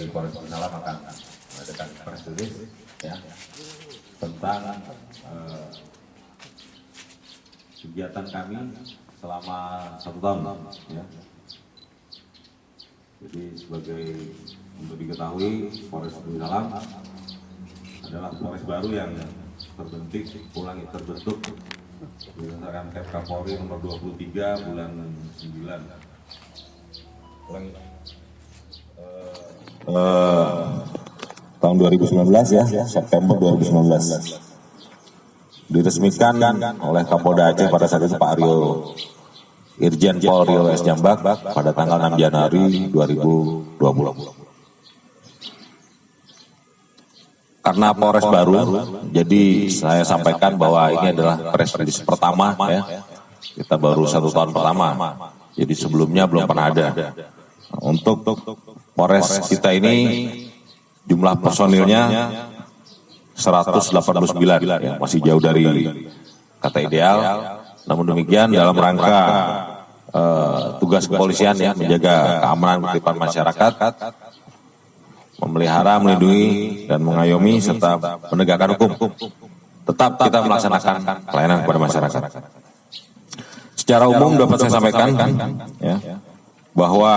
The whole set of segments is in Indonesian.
dari Polres Binalam akan mengadakan press release ya tentang kegiatan kami selama 1 tahun ya. Jadi sebagai untuk diketahui, Polres Binalam adalah Polres baru yang terbentuk berdasarkan Kep Kapolri nomor 23 bulan 9. Tahun 2019 ya, September 2019. Diresmikan oleh Kapolda Aceh pada saat itu Pak Aryo Irjen Pol Rio S. Jambak pada tanggal 6 Januari 2020. Karena Polres baru, jadi saya sampaikan bahwa ini adalah press release pertama ya. Kita baru 1 tahun pertama, jadi sebelumnya belum pernah ada. Untuk Polres kita ini jumlah personilnya 189, ya, masih jauh dari kata ideal. Namun demikian dalam rangka tugas kepolisian ya, menjaga keamanan ketertiban masyarakat, memelihara, melindungi, dan mengayomi serta menegakkan hukum. Tetap kita melaksanakan pelayanan kepada masyarakat. Secara umum dapat saya sampaikan ya, bahwa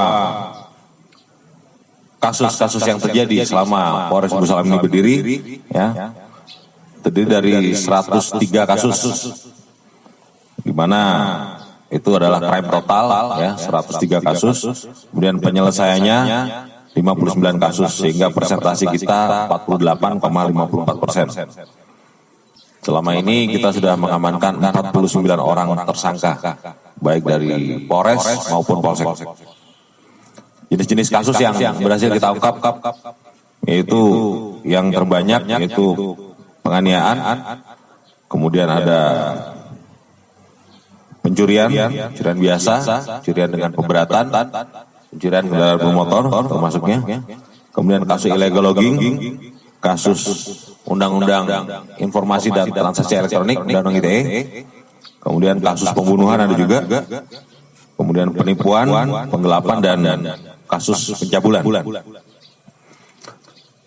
kasus-kasus yang terjadi selama Polres Binalam ini berdiri ya, terdiri dari 103 kasus, di mana itu adalah crime total ya, 103 kasus, kemudian penyelesaiannya 59 kasus, sehingga persentase kita 48,54%. Selama ini kita sudah mengamankan 49 orang tersangka, baik dari Polres maupun Polsek. Jenis-jenis kasus yang berhasil kita ungkap, yaitu yang terbanyak yaitu penganiayaan, kemudian ada pencurian biasa, pencurian dengan pemberatan, pencurian kendaraan bermotor termasuknya, kemudian kasus illegal logging, kasus undang-undang informasi dan transaksi elektronik, undang-undang ITE, kemudian kasus pembunuhan ada juga, kemudian penipuan, penggelapan, dan kasus pencabulan.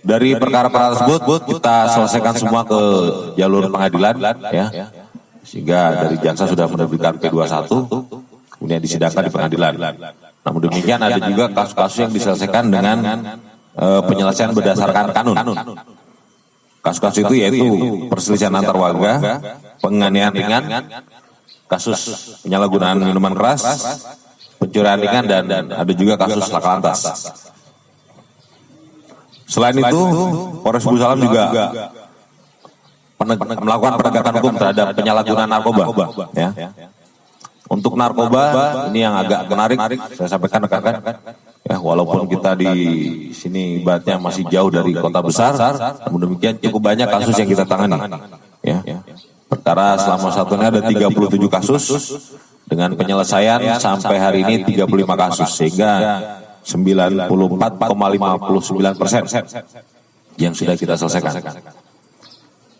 Dari perkara-perkara tersebut kita selesaikan semua ke jalur pengadilan ya, sehingga dari jaksa sudah menerbitkan P21, kemudian disidangkan di pengadilan. Namun demikian ada juga kasus-kasus yang diselesaikan dengan penyelesaian berdasarkan kanun. Kasus-kasus itu yaitu perselisihan antar warga, penganiayaan ringan, kasus penyalahgunaan minuman keras, pencurian ringan, dan ada juga kasus laka lantas. Selain itu, Polres Binalam juga melakukan penegakan hukum terhadap penyalahgunaan narkoba ya. Untuk narkoba ini yang agak menarik saya sampaikan rekan-rekan ya, walaupun kita di sini ibaratnya masih jauh dari kota besar, namun demikian cukup banyak kasus yang kita tangani ya. Perkara selama 1 tahun ada 37 kasus dengan penyelesaian sampai hari ini 35 kasus, sehingga 94,59% yang sudah kita selesaikan.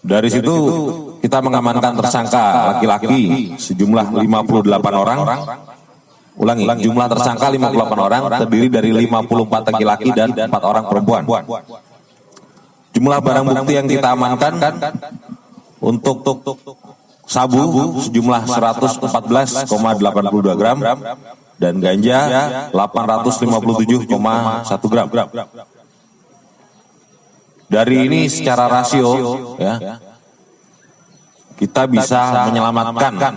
Dari situ kita mengamankan tersangka laki-laki sejumlah 58 orang. Ulangi, jumlah tersangka 58 orang, terdiri dari 54 laki-laki dan 4 orang perempuan. Jumlah barang bukti yang kita amankan untuk sabu sejumlah 114,82 gram dan ganja 857,1 gram. Dari ini secara rasio ya, kita bisa menyelamatkan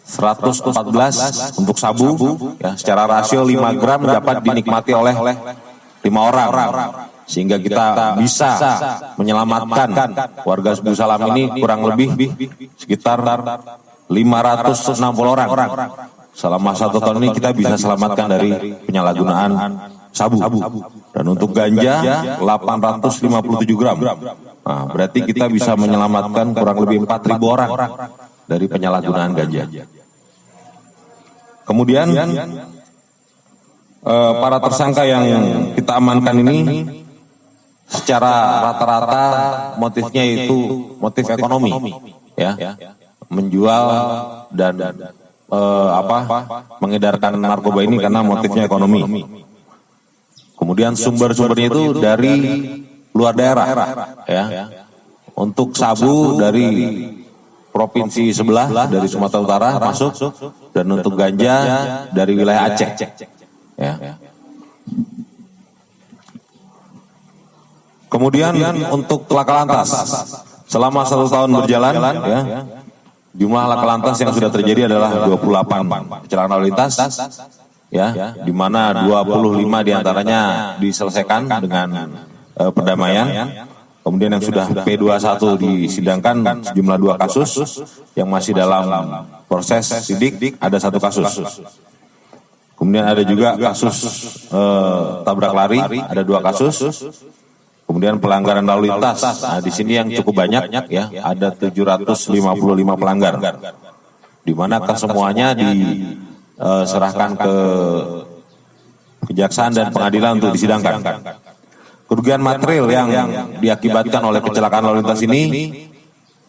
114 untuk sabu ya, secara rasio 5 gram dapat dinikmati oleh 5 orang, sehingga kita bisa menyelamatkan warga Binalam ini kurang lebih sekitar 560 orang. Selama 1 tahun ini kita bisa selamatkan dari penyalahgunaan sabu. Dan untuk ganja 857 gram. Nah, berarti kita bisa menyelamatkan kurang lebih 4.000 orang dari penyalahgunaan ganja. Kemudian para tersangka yang kita amankan ini secara rata-rata motifnya itu motif ekonomi ya, menjual dan mengedarkan narkoba ini karena motifnya ekonomi. Kemudian sumber-sumbernya itu dari luar daerah, ya. Untuk sabu dari provinsi sebelah, dari Sumatera Utara masuk, dan untuk ganja dari wilayah Aceh, ya. Kemudian untuk laka lantas, selama 1 tahun berjalan, ya, jumlah laka lantas yang sudah terjadi adalah 28 kecelakaan lalu lintas, ya, di mana 25 diantaranya diselesaikan dengan perdamaian. Kemudian yang sudah P21 disidangkan sejumlah 2 kasus, yang masih dalam proses sidik ada 1 kasus. Kemudian ada juga kasus tabrak lari, ada 2 kasus. Kemudian pelanggaran lalu lintas, nah di sini yang cukup banyak, ya, ada 755 pelanggar, di mana kesemuanya diserahkan ke kejaksaan dan pengadilan untuk disidangkan. Kerugian material yang diakibatkan oleh kecelakaan lalu lintas ini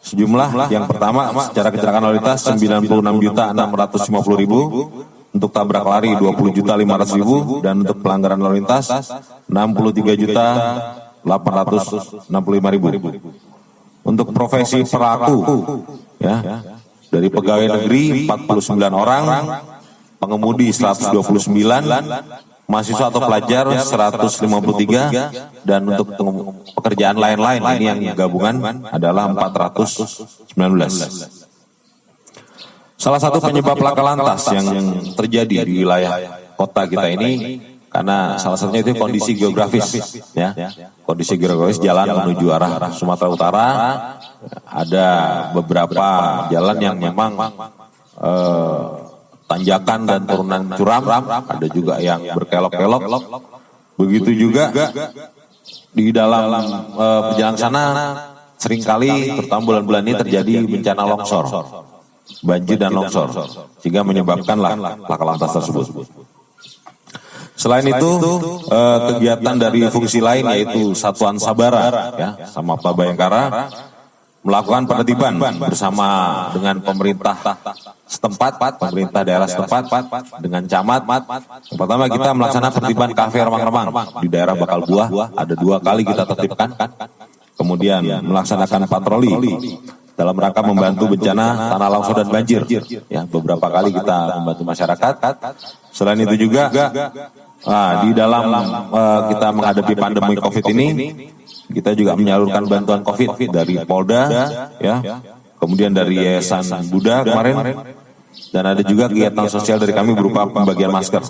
sejumlah, yang pertama secara kecelakaan lalu lintas 96.650.000, untuk tabrak lari 20.500.000, dan untuk pelanggaran lalu lintas 63.865.000. Untuk profesi pelaku, ya, dari pegawai negeri 49 orang, pengemudi 129, mahasiswa atau pelajar 153, dan untuk pekerjaan lain-lain ini yang gabungan adalah 419. Salah satu penyebab laka lantas yang terjadi di wilayah kota kita ini, karena salah satunya itu kondisi geografis, ya. Kondisi geografis jalan menuju arah Sumatera Utara, ada beberapa jalan yang memang tanjakan dan turunan curam, ada juga yang berkelok-kelok. Begitu juga di dalam perjalanan sana seringkali terutama bulan-bulan ini terjadi bencana longsor, banjir dan longsor, sehingga menyebabkan laka lantas tersebut. Selain itu, kegiatan dari fungsi lain yaitu Satuan Sabara, ya, sama Pak Bayangkara melakukan penertiban bersama dengan pemerintah setempat, pemerintah daerah setempat, dengan camat. Yang pertama kita melaksanakan penertiban kafe remang-remang di daerah Bakal Buah, ada 2 kali kita tertibkan. Kemudian melaksanakan patroli dalam rangka membantu bencana tanah longsor dan banjir, ya, beberapa kali kita membantu masyarakat. Selain itu juga, di dalam kita menghadapi pandemi COVID ini, kita juga menyalurkan bantuan COVID dari Polda, ya, kemudian dari Yayasan Buddha kemarin, dan ada juga kegiatan sosial dari kami berupa pembagian masker.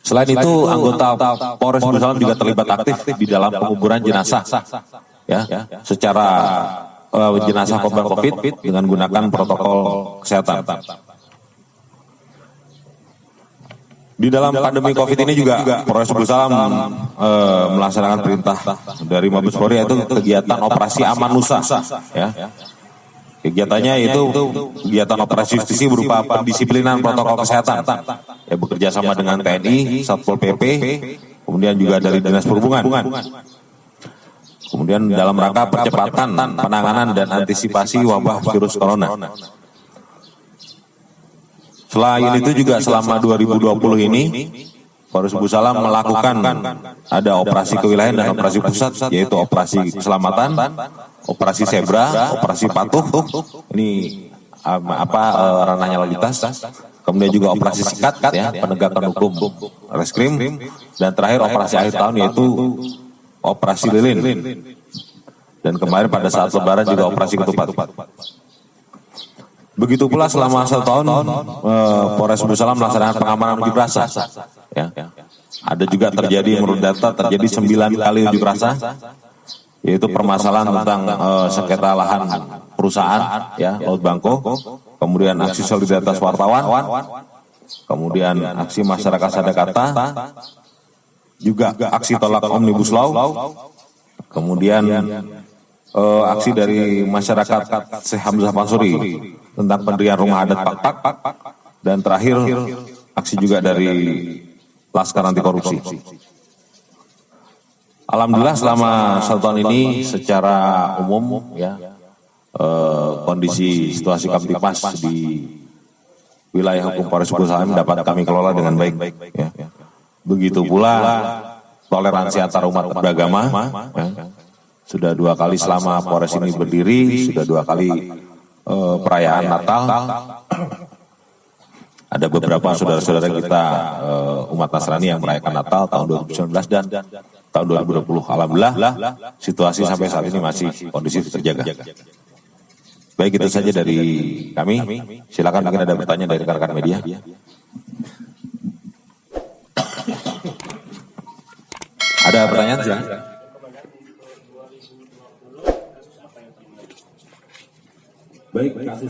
Selain itu, anggota Polres Bulu Salam juga terlibat aktif di dalam penguburan jenazah, ya, secara jenazah korban COVID dengan menggunakan protokol kesehatan. Di dalam pandemi COVID ini juga Polres Bulu Salam melaksanakan perintah dari Mabes Polri, yaitu kegiatan operasi Aman Nusa, ya. Kegiatannya itu kegiatan operasi justisi berupa pendisiplinan protokol kesehatan, ya, bekerja sama dengan TNI, Satpol PP, kemudian juga dari Dinas Perhubungan. Kemudian dalam rangka percepatan penanganan dan antisipasi wabah virus corona. Selain itu juga selama 2020 ini, Polres Bulu Salam melakukan ada operasi kewilayahan dan operasi pusat, yaitu operasi keselamatan, operasi zebra, operasi patuh, ini ranahnya lalu lintas, kemudian juga operasi sikat, ya, penegakan hukum reskrim, dan terakhir operasi akhir tahun yaitu operasi lilin, dan kemarin pada saat Lebaran juga operasi ketupat. Begitu pula selama 1 tahun Polres Bulu Salam melaksanakan pengamanan unjuk rasa, ya. Ada juga terjadi, menurut data terjadi 9 kali unjuk rasa, yaitu permasalahan tentang sengketa lahan perusahaan, ya, Laut Bangko, kemudian aksi solidaritas wartawan, kemudian aksi masyarakat Sadakarta, juga aksi tolak Omnibus Law, kemudian aksi dari masyarakat Syekh Hamzah Pansuri tentang pendirian rumah adat Pak-Pak, dan terakhir aksi juga dari Laskar Anti Korupsi. Alhamdulillah selama 1 tahun ini secara umum, ya, kondisi situasi Kamtipmas di wilayah hukum Polres Bulu Salam dapat kami kelola dengan baik, ya. Begitu pula toleransi antar umat beragama. Ya. Sudah 2 kali selama Polres ini berdiri, sudah 2 kali perayaan Natal. Ada beberapa saudara-saudara kita umat Nasrani yang merayakan Natal tahun 2019 dan tahun 2020. Alhamdulillah situasi sampai saat ini masih kondusif terjaga. Baik, itu saja dari kami. Silakan mungkin ada pertanyaan dari rekan-rekan media. Ada pertanyaan silakan. Baik, kasus